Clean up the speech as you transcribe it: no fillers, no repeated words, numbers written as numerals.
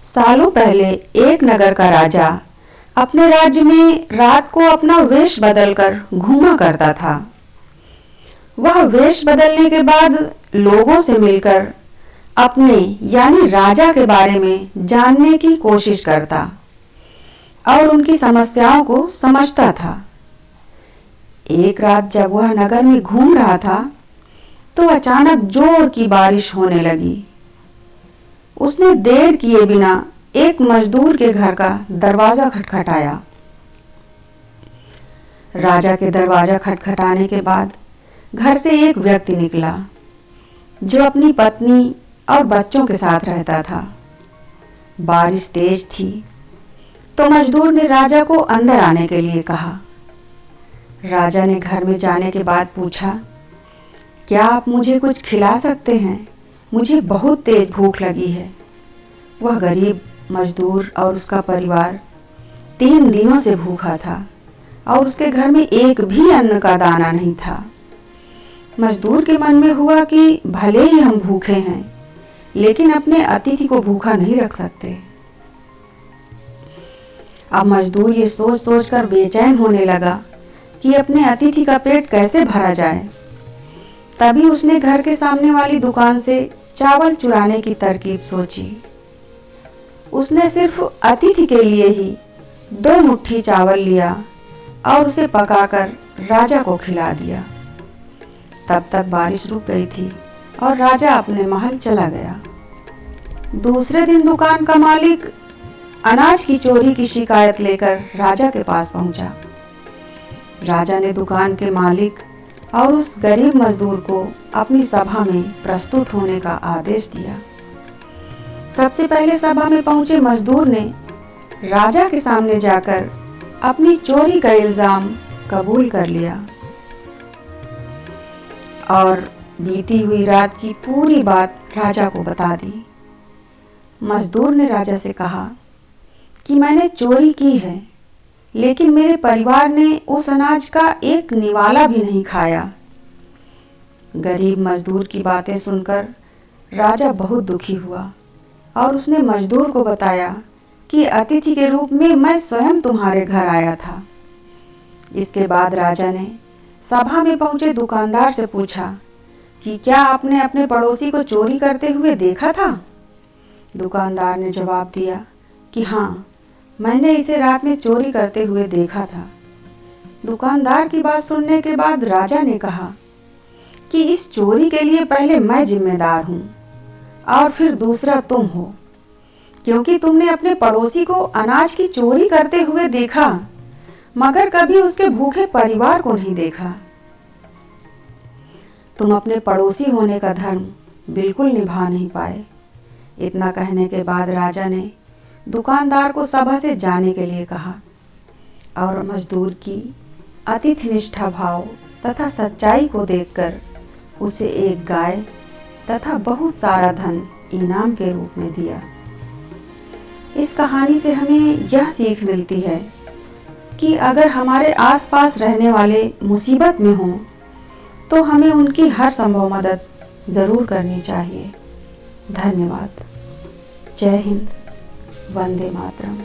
सालों पहले एक नगर का राजा अपने राज्य में रात को अपना वेश बदलकर घूमा करता था। वह वेश बदलने के बाद लोगों से मिलकर अपने यानी राजा के बारे में जानने की कोशिश करता और उनकी समस्याओं को समझता था। एक रात जब वह नगर में घूम रहा था तो अचानक जोर की बारिश होने लगी। उसने देर किए बिना एक मजदूर के घर का दरवाजा खटखटाया। राजा के दरवाजा खटखटाने के बाद घर से एक व्यक्ति निकला जो अपनी पत्नी और बच्चों के साथ रहता था। बारिश तेज थी तो मजदूर ने राजा को अंदर आने के लिए कहा। राजा ने घर में जाने के बाद पूछा, क्या आप मुझे कुछ खिला सकते हैं? मुझे बहुत तेज भूख लगी है। वह गरीब मजदूर और उसका परिवार 3 दिनों से भूखा था और उसके घर में एक भी अन्न का दाना नहीं था। मजदूर के मन में हुआ कि भले ही हम भूखे हैं लेकिन अपने अतिथि को भूखा नहीं रख सकते। अब मजदूर ये सोच सोचकर बेचैन होने लगा कि अपने अतिथि का पेट कैसे भरा जाए। तभी उसने घर के सामने वाली दुकान से चावल चुराने की तरकीब सोची। उसने सिर्फ अतिथि के लिए ही 2 मुट्ठी चावल लिया और उसे पकाकर राजा को खिला दिया। तब तक बारिश रुक गई थी और राजा अपने महल चला गया। दूसरे दिन दुकान का मालिक अनाज की चोरी की शिकायत लेकर राजा के पास पहुंचा। राजा ने दुकान के मालिक और उस गरीब मजदूर को अपनी सभा में प्रस्तुत होने का आदेश दिया। सबसे पहले सभा में पहुंचे मजदूर ने राजा के सामने जाकर अपनी चोरी का इल्जाम कबूल कर लिया और बीती हुई रात की पूरी बात राजा को बता दी। मजदूर ने राजा से कहा कि मैंने चोरी की है लेकिन मेरे परिवार ने उस अनाज का एक निवाला भी नहीं खाया। गरीब मजदूर की बातें सुनकर राजा बहुत दुखी हुआ और उसने मजदूर को बताया कि अतिथि के रूप में मैं स्वयं तुम्हारे घर आया था। इसके बाद राजा ने सभा में पहुंचे दुकानदार से पूछा कि क्या आपने अपने पड़ोसी को चोरी करते हुए देखा था? दुकानदार ने जवाब दिया कि हाँ, मैंने इसे रात में चोरी करते हुए देखा था। दुकानदार की बात सुनने के बाद राजा ने कहा कि इस चोरी के लिए पहले मैं जिम्मेदार हूँ और फिर दूसरा तुम हो, क्योंकि तुमने अपने पड़ोसी को अनाज की चोरी करते हुए देखा मगर कभी उसके भूखे परिवार को नहीं देखा। तुम अपने पड़ोसी होने का धर्म बिल्कुल निभा नहीं पाए। इतना कहने के बाद राजा ने दुकानदार को सभा से जाने के लिए कहा और मजदूर की अतिथि निष्ठा भाव तथा सच्चाई को देखकर उसे एक गाय तथा बहुत सारा धन इनाम के रूप में दिया। इस कहानी से हमें यह सीख मिलती है कि अगर हमारे आसपास रहने वाले मुसीबत में हों तो हमें उनकी हर संभव मदद जरूर करनी चाहिए। धन्यवाद। जय हिंद। वंदे मातरम।